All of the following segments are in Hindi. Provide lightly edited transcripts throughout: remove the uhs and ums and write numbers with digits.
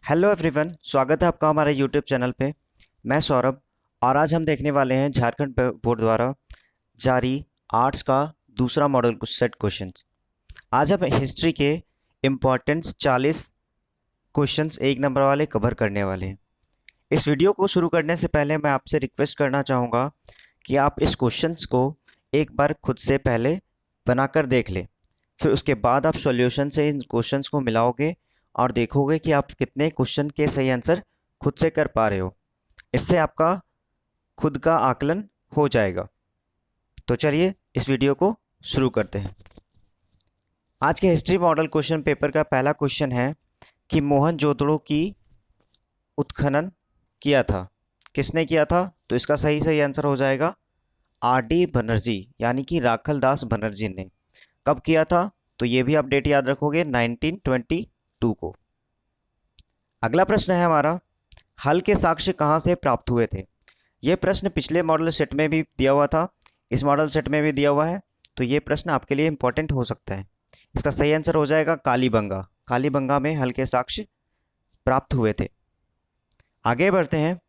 हेलो एवरीवन, स्वागत है आपका हमारे यूट्यूब चैनल पे। मैं सौरभ और आज हम देखने वाले हैं झारखंड बोर्ड द्वारा जारी आर्ट्स का दूसरा मॉडल सेट क्वेश्चंस। आज हम हिस्ट्री के इम्पोर्टेंट 40 क्वेश्चंस एक नंबर वाले कवर करने वाले हैं। इस वीडियो को शुरू करने से पहले मैं आपसे रिक्वेस्ट करना चाहूँगा कि आप इस क्वेश्चंस को एक बार खुद से पहले बनाकर देख लें। फिर उसके बाद आप सॉल्यूशन से इन क्वेश्चंस को मिलाओगे और देखोगे कि आप कितने क्वेश्चन के सही आंसर खुद से कर पा रहे हो। इससे आपका खुद का आकलन हो जाएगा। तो चलिए इस वीडियो को शुरू करते हैं। आज के हिस्ट्री मॉडल क्वेश्चन पेपर का पहला क्वेश्चन है कि मोहनजोदड़ो की उत्खनन किया था। किसने किया था? तो इसका सही सही आंसर हो जाएगा आर.डी. बनर्जी यानी कि राखल दास बनर्जी ने। कब किया था? तो ये भी आप डेट याद रखोगे 1922 को। अगला प्रश्न है हमारा, हल के साक्ष्य कहाँ से प्राप्त हुए थे? यह प्रश्न पिछले मॉडल सेट में भी दिया हुआ था, इस मॉडल सेट में भी दिया हुआ है, तो ये प्रश्न आपके लिए इंपॉर्टेंट हो सकता है। इसका सही आंसर हो जाएगा कालीबंगा। कालीबंगा में हल के साक्ष्य प्राप्त हुए थे। आगे बढ़ते हैं।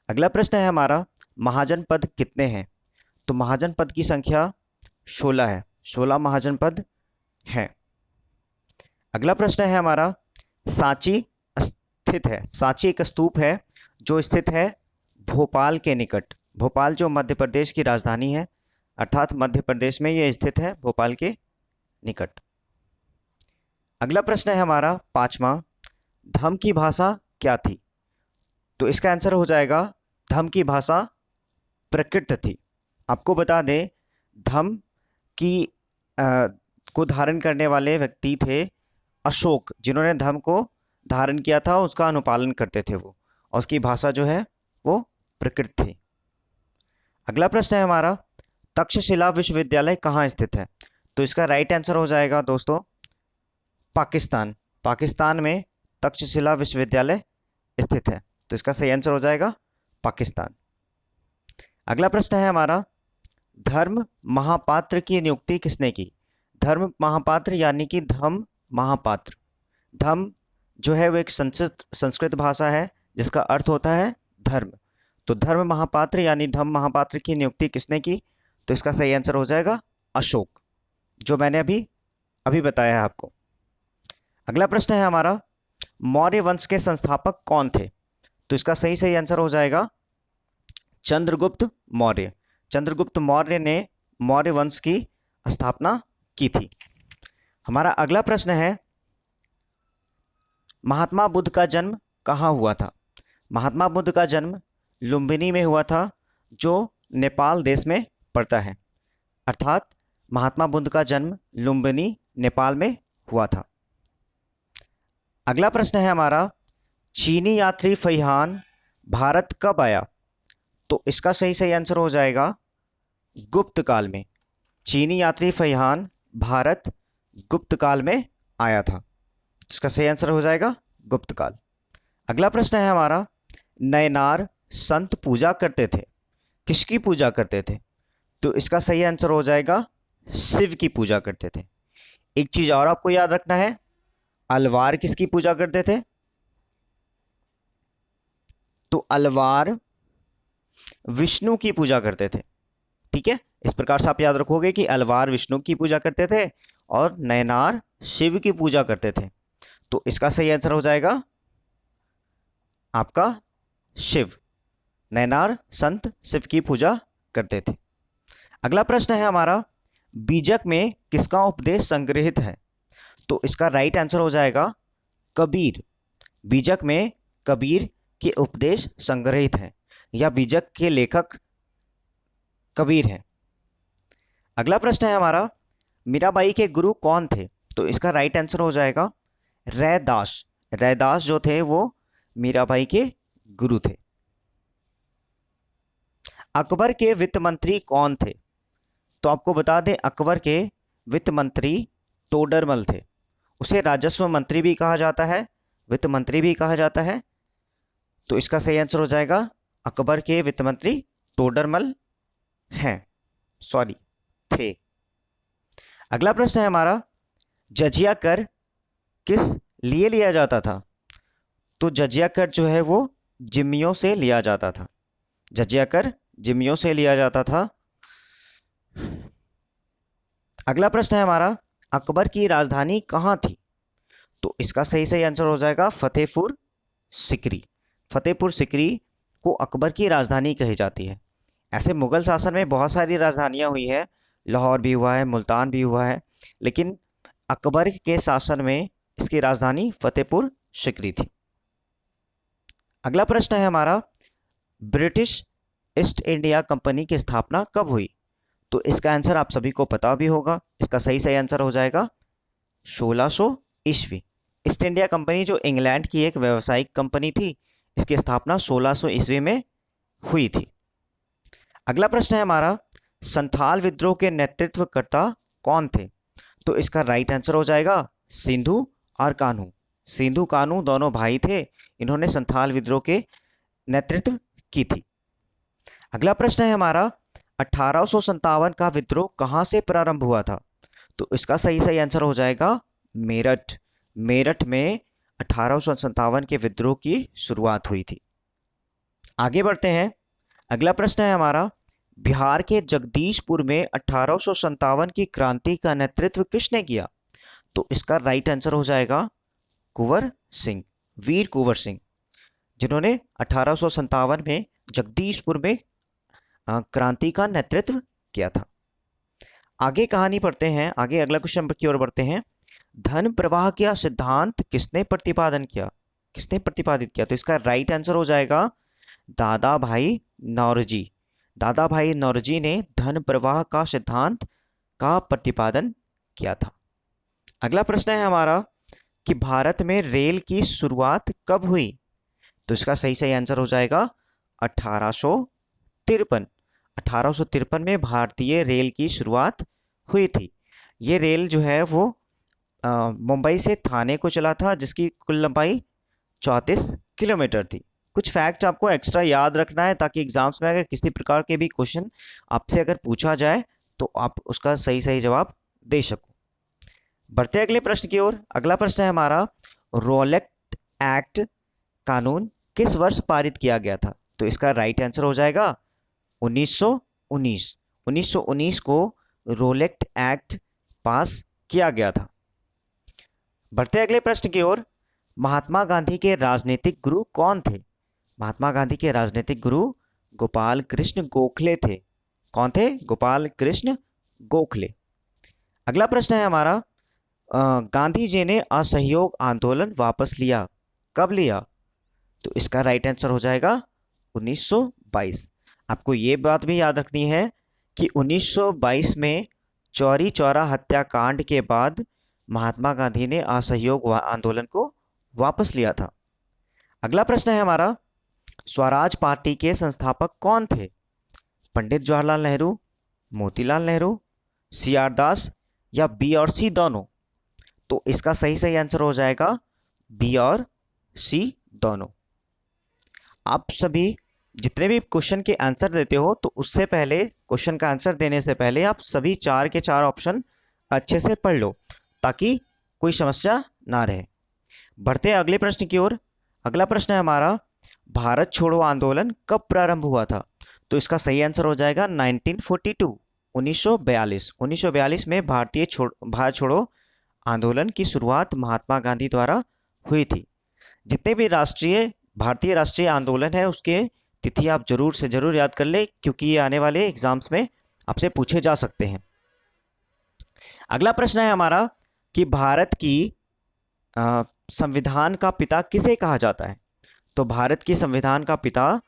अगला प्रश्न है हमारा, महाजनपद कितने हैं? तो महाजनपद की संख्या 16 है। 16 महाजनपद हैं। अगला प्रश्न है हमारा, सांची स्थित है। सांची एक स्तूप है जो स्थित है भोपाल के निकट। भोपाल जो मध्य प्रदेश की राजधानी है, अर्थात मध्य प्रदेश में यह स्थित है, भोपाल के निकट। अगला प्रश्न है हमारा पांचवा, धम की भाषा क्या थी? तो इसका आंसर हो जाएगा धम की भाषा प्रकृत थी। आपको बता दें, धम की को धारण करने वाले व्यक्ति थे अशोक। जिन्होंने धम को धारण किया था उसका अनुपालन करते थे वो, और उसकी भाषा जो है वो प्रकृत थी। अगला प्रश्न है हमारा, तक्षशिला विश्वविद्यालय कहाँ स्थित है? तो इसका राइट आंसर हो जाएगा दोस्तों पाकिस्तान। पाकिस्तान में तक्षशिला विश्वविद्यालय स्थित है, तो इसका सही आंसर हो जाएगा पाकिस्तान। अगला प्रश्न है हमारा, धर्म महापात्र की नियुक्ति किसने की? धर्म महापात्र यानी कि धम महापात्र। धम जो है वो एक संस्कृत भाषा है जिसका अर्थ होता है धर्म। तो धर्म महापात्र यानी धम महापात्र की नियुक्ति किसने की? तो इसका सही आंसर हो जाएगा अशोक, जो मैंने अभी अभी बताया है आपको। अगला प्रश्न है हमारा, मौर्य वंश के संस्थापक कौन थे? तो इसका सही सही आंसर हो जाएगा चंद्रगुप्त मौर्य। चंद्रगुप्त मौर्य ने मौर्य वंश की स्थापना की थी। हमारा अगला प्रश्न है, महात्मा बुद्ध का जन्म कहाँ हुआ था? महात्मा बुद्ध का जन्म लुम्बिनी में हुआ था, जो नेपाल देश में पड़ता है। अर्थात महात्मा बुद्ध का जन्म लुम्बिनी नेपाल में हुआ था। अगला प्रश्न है हमारा, चीनी यात्री फैहान भारत कब आया? तो इसका सही सही आंसर हो जाएगा गुप्त काल में। चीनी यात्री फैहान भारत गुप्त काल में आया था, इसका सही आंसर हो जाएगा गुप्त काल। अगला प्रश्न है हमारा, नयनार संत पूजा करते थे, किसकी पूजा करते थे? तो इसका सही आंसर हो जाएगा शिव की पूजा करते थे। एक चीज और आपको याद रखना है, अलवार किसकी पूजा करते थे? तो अलवार विष्णु की पूजा करते थे। ठीक है, इस प्रकार से आप याद रखोगे कि अलवार विष्णु की पूजा करते थे और नयनार शिव की पूजा करते थे। तो इसका सही आंसर हो जाएगा आपका शिव। नयनार संत शिव की पूजा करते थे। अगला प्रश्न है हमारा, बीजक में किसका उपदेश संग्रहित है? तो इसका राइट आंसर हो जाएगा कबीर। बीजक में कबीर के उपदेश संग्रहित हैं, या बीजक के लेखक कबीर हैं। अगला प्रश्न है हमारा, मीराबाई के गुरु कौन थे? तो इसका राइट आंसर हो जाएगा रैदास। रैदास जो थे वो मीराबाई के गुरु थे। अकबर के वित्त मंत्री कौन थे? तो आपको बता दें, अकबर के वित्त मंत्री टोडरमल थे। उसे राजस्व मंत्री भी कहा जाता है, वित्त मंत्री भी कहा जाता है। तो इसका सही आंसर हो जाएगा अकबर के वित्त मंत्री टोडरमल हैं, सॉरी थे। अगला प्रश्न है हमारा, जजिया कर किस लिए लिया जाता था? तो जजिया कर जो है वो जिम्मियों से लिया जाता था। जजिया कर जिम्मियों से लिया जाता था। अगला प्रश्न है हमारा, अकबर की राजधानी कहाँ थी? तो इसका सही सही आंसर हो जाएगा फतेहपुर सिकरी। फतेहपुर सिकरी को अकबर की राजधानी कही जाती है। ऐसे मुगल शासन में बहुत सारी राजधानियां हुई है, लाहौर भी हुआ है, मुल्तान भी हुआ है, लेकिन अकबर के शासन में इसकी राजधानी फतेहपुर सिकरी थी। अगला प्रश्न है हमारा, ब्रिटिश ईस्ट इंडिया कंपनी की स्थापना कब हुई? तो इसका आंसर आप सभी को पता भी होगा। इसका सही सही आंसर हो जाएगा 1600 ईस्वी। ईस्ट इंडिया कंपनी जो इंग्लैंड की एक व्यावसायिक कंपनी थी, इसकी स्थापना 1600 ईस्वी में हुई थी। अगला प्रश्न है हमारा, संथाल विद्रोह के नेतृत्वकर्ता कौन थे? तो इसका राइट आंसर हो जाएगा सिंधु और कान्हू। सिंधु कान्हू दोनों भाई थे, इन्होंने संथाल विद्रोह के नेतृत्व की थी। अगला प्रश्न है हमारा, 1857 का विद्रोह कहां से प्रारंभ हुआ था? तो इसका सही सही आंसर हो जाएगा मेरठ। मेरठ में 1857 के विद्रोह की शुरुआत हुई थी। आगे बढ़ते हैं। अगला प्रश्न है हमारा, बिहार के जगदीशपुर में 1857 की क्रांति का नेतृत्व किसने किया? तो इसका राइट आंसर हो जाएगा कुंवर सिंह, वीर कुंवर सिंह, जिन्होंने 1857 में जगदीशपुर में क्रांति का नेतृत्व किया था। आगे कहानी पढ़ते हैं, आगे अगला क्वेश्चन की ओर बढ़ते हैं। धन प्रवाह का सिद्धांत किसने प्रतिपादित किया? तो इसका राइट आंसर हो जाएगा दादा भाई नौरोजी। दादा भाई नौरोजी ने धन प्रवाह का सिद्धांत का प्रतिपादन किया था। अगला प्रश्न है हमारा कि भारत में रेल की शुरुआत कब हुई? तो इसका सही सही आंसर हो जाएगा 1853। 1853 में भारतीय रेल की शुरुआत हुई थी। ये रेल जो है वो मुंबई से थाने को चला था, जिसकी कुल लंबाई 34 किलोमीटर थी। कुछ फैक्ट आपको एक्स्ट्रा याद रखना है, ताकि एग्जाम्स में अगर किसी प्रकार के भी क्वेश्चन आपसे अगर पूछा जाए तो आप उसका सही सही जवाब दे सको। बढ़ते अगले प्रश्न की ओर। अगला प्रश्न है हमारा, रोलेक्ट एक्ट कानून किस वर्ष पारित किया गया था? तो इसका राइट आंसर हो जाएगा 1919। 1919 को रोलेक्ट एक्ट पास किया गया था। बढ़ते अगले प्रश्न की ओर। महात्मा गांधी के राजनीतिक गुरु कौन थे? महात्मा गांधी के राजनीतिक गुरु गोपाल कृष्ण गोखले थे। कौन थे? गोपाल कृष्ण गोखले। अगला प्रश्न है हमारा, गांधी जी ने असहयोग आंदोलन वापस लिया, कब लिया? तो इसका राइट आंसर हो जाएगा 1922। आपको ये बात भी याद रखनी है कि 1922 में चौरी चौरा हत्याकांड के बाद महात्मा गांधी ने असहयोग आंदोलन को वापस लिया था। अगला प्रश्न है हमारा, स्वराज पार्टी के संस्थापक कौन थे? पंडित जवाहरलाल नेहरू, मोतीलाल नेहरू, सी आर दास या बी और सी दोनों? तो इसका सही सही आंसर हो जाएगा बी और सी दोनों। आप सभी जितने भी क्वेश्चन के आंसर देते हो, तो उससे पहले, क्वेश्चन का आंसर देने से पहले आप सभी 4 के 4 ऑप्शन अच्छे से पढ़ लो, ताकि कोई समस्या ना रहे। बढ़ते हैं अगले प्रश्न की ओर। अगला प्रश्न है हमारा, भारत छोड़ो आंदोलन कब प्रारंभ हुआ था? तो इसका सही आंसर हो जाएगा 1942, 1942। 1942 में भारत छोड़ो आंदोलन की शुरुआत महात्मा गांधी द्वारा हुई थी। जितने भी भारतीय राष्ट्रीय आंदोलन है, उसके तिथि आप जरूर से जरूर याद कर ले, क्योंकि ये आने वाले एग्जाम्स में आपसे पूछे जा सकते हैं। अगला प्रश्न है हमारा कि भारत की संविधान का पिता किसे कहा जाता है? तो भारत की संविधान का पिता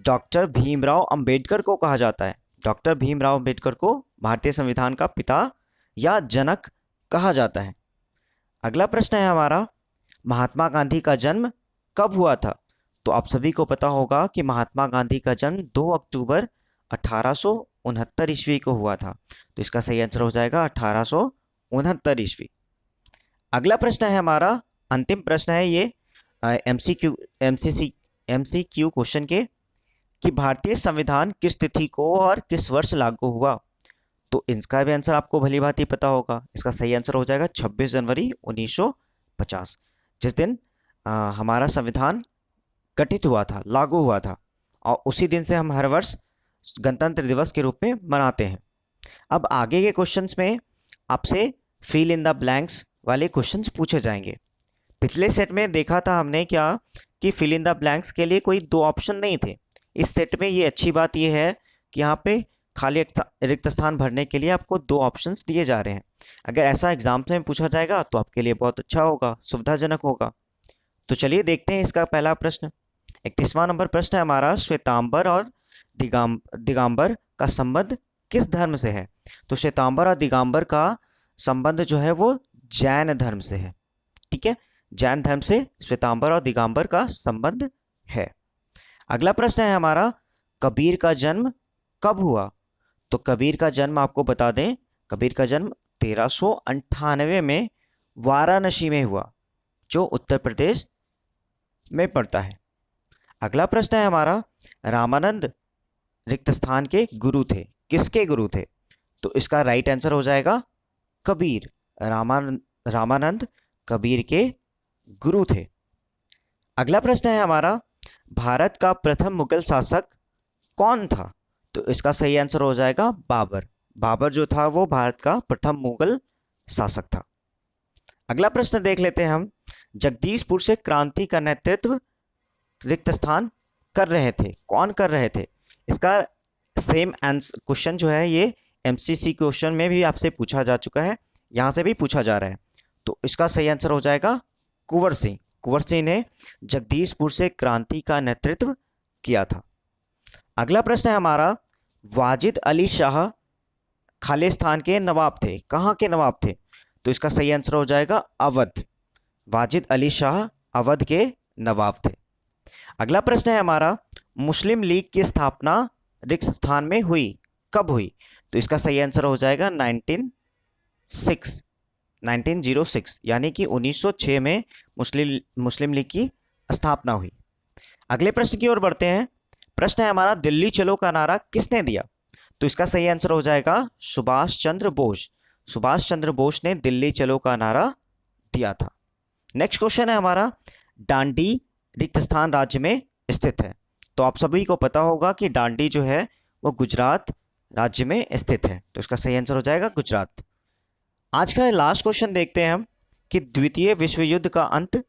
डॉक्टर भीमराव अंबेडकर को कहा जाता है। डॉक्टर भीमराव अंबेडकर को भारतीय संविधान का पिता या जनक कहा जाता है। अगला प्रश्न है हमारा, महात्मा गांधी का जन्म कब हुआ था? तो आप सभी को पता होगा कि महात्मा गांधी का जन्म 2 अक्टूबर 1869 ईस्वी को हुआ था। तो इसका सही आंसर हो जाएगा 1869 ईस्वी। अगला प्रश्न है हमारा, अंतिम प्रश्न है ये एमसीक्यू क्वेश्चन के, कि भारतीय संविधान किस तिथि को और किस वर्ष लागू हुआ? तो इसका भी आंसर आपको भली भांति पता होगा। इसका सही आंसर हो जाएगा 26 जनवरी 1950, जिस दिन हमारा संविधान गठित हुआ था, लागू हुआ था, और उसी दिन से हम हर वर्ष गणतंत्र दिवस के रूप में मनाते हैं। अब आगे के क्वेश्चंस में आपसे फिल इन द ब्लैंक्स वाले क्वेश्चंस पूछे जाएंगे। पिछले सेट में देखा था हमने क्या कि फिल इन द ब्लैंक्स के लिए कोई दो ऑप्शन नहीं थे। इस सेट में ये अच्छी बात ये है कि यहाँ पे खाली रिक्त स्थान भरने के लिए आपको दो ऑप्शंस दिए जा रहे हैं। अगर ऐसा एग्जाम में पूछा जाएगा तो आपके लिए बहुत अच्छा होगा, सुविधाजनक होगा। तो चलिए देखते हैं इसका पहला प्रश्न। 31वां नंबर प्रश्न है हमारा, श्वेतांबर और दिगंबर का संबंध किस धर्म से है? तो श्वेतांबर और दिगंबर का संबंध जो है वो जैन धर्म से है। ठीक है, जैन धर्म से श्वेतांबर और दिगंबर का संबंध है। अगला प्रश्न है हमारा, कबीर का जन्म कब हुआ? तो कबीर का जन्म आपको बता दें, कबीर का जन्म 1398 में वाराणसी में हुआ, जो उत्तर प्रदेश में पड़ता है। अगला प्रश्न है हमारा, रामानंद रिक्त स्थान के गुरु थे, किसके गुरु थे? तो इसका राइट आंसर हो जाएगा कबीर। रामानंद कबीर के गुरु थे। अगला प्रश्न है हमारा, भारत का प्रथम मुगल शासक कौन था? तो इसका सही आंसर हो जाएगा बाबर। बाबर जो था वो भारत का प्रथम मुगल शासक था। अगला प्रश्न देख लेते हैं हम, जगदीशपुर से क्रांति का नेतृत्व रिक्त स्थान कर रहे थे, कौन कर रहे थे? इसका सेम आंसर क्वेश्चन जो है ये एमसीसी क्वेश्चन में भी आपसे पूछा जा चुका है, यहां से भी पूछा जा रहा है। तो इसका सही आंसर हो जाएगा कुंवर सिंह। कुंवर सिंह ने जगदीशपुर से क्रांति का नेतृत्व किया था। अगला प्रश्न है हमारा, वाजिद अली शाह खालिस्तान के नवाब थे, कहां के नवाब थे? तो इसका सही आंसर हो जाएगा अवध। वाजिद अली शाह अवध के नवाब थे। अगला प्रश्न है हमारा, मुस्लिम लीग की स्थापना रिक्त स्थान में हुई, कब हुई? तो इसका सही आंसर हो जाएगा 1906 यानी कि 1906 में मुस्लिम लीग की स्थापना हुई। अगले प्रश्न की ओर बढ़ते हैं। प्रश्न है हमारा, दिल्ली चलो का नारा किसने दिया? तो इसका सही आंसर हो जाएगा सुभाष चंद्र बोस। सुभाष चंद्र बोस ने दिल्ली चलो का नारा दिया था। नेक्स्ट क्वेश्चन है हमारा, डांडी रिक्त स्थान राज्य में स्थित है। तो आप सभी को पता होगा कि डांडी जो है वो गुजरात राज्य में स्थित है, तो इसका सही आंसर हो जाएगा गुजरात। आज का लास्ट क्वेश्चन देखते हैं हम कि द्वितीय विश्व युद्ध का अंत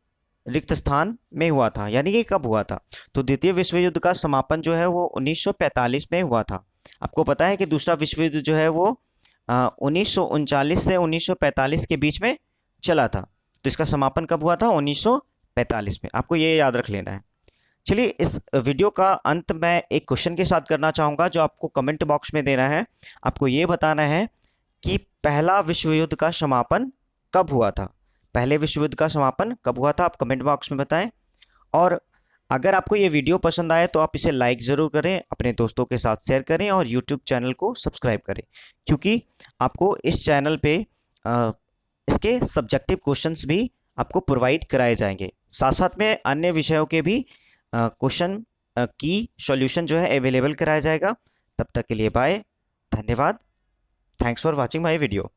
रिक्त स्थान में हुआ था, यानी कि कब हुआ था? तो द्वितीय विश्व युद्ध का समापन जो है वो 1945 में हुआ था। आपको पता है कि दूसरा विश्व युद्ध जो है वो 1939 से 1945 के बीच में चला था। तो इसका समापन कब हुआ था? 1945 में। आपको ये याद रख लेना है। चलिए, इस वीडियो का अंत मैं एक क्वेश्चन के साथ करना चाहूंगा जो आपको कमेंट बॉक्स में देना है। आपको ये बताना है कि पहला विश्व युद्ध का समापन कब हुआ था? पहले विश्व युद्ध का समापन कब हुआ था? आप कमेंट बॉक्स में बताएं। और अगर आपको ये वीडियो पसंद आए तो आप इसे लाइक ज़रूर करें, अपने दोस्तों के साथ शेयर करें और यूट्यूब चैनल को सब्सक्राइब करें, क्योंकि आपको इस चैनल पे इसके सब्जेक्टिव क्वेश्चंस भी आपको प्रोवाइड कराए जाएंगे। साथ साथ में अन्य विषयों के भी क्वेश्चन की सॉल्यूशन जो है अवेलेबल कराया जाएगा। तब तक के लिए बाय, धन्यवाद। Thanks for watching my video.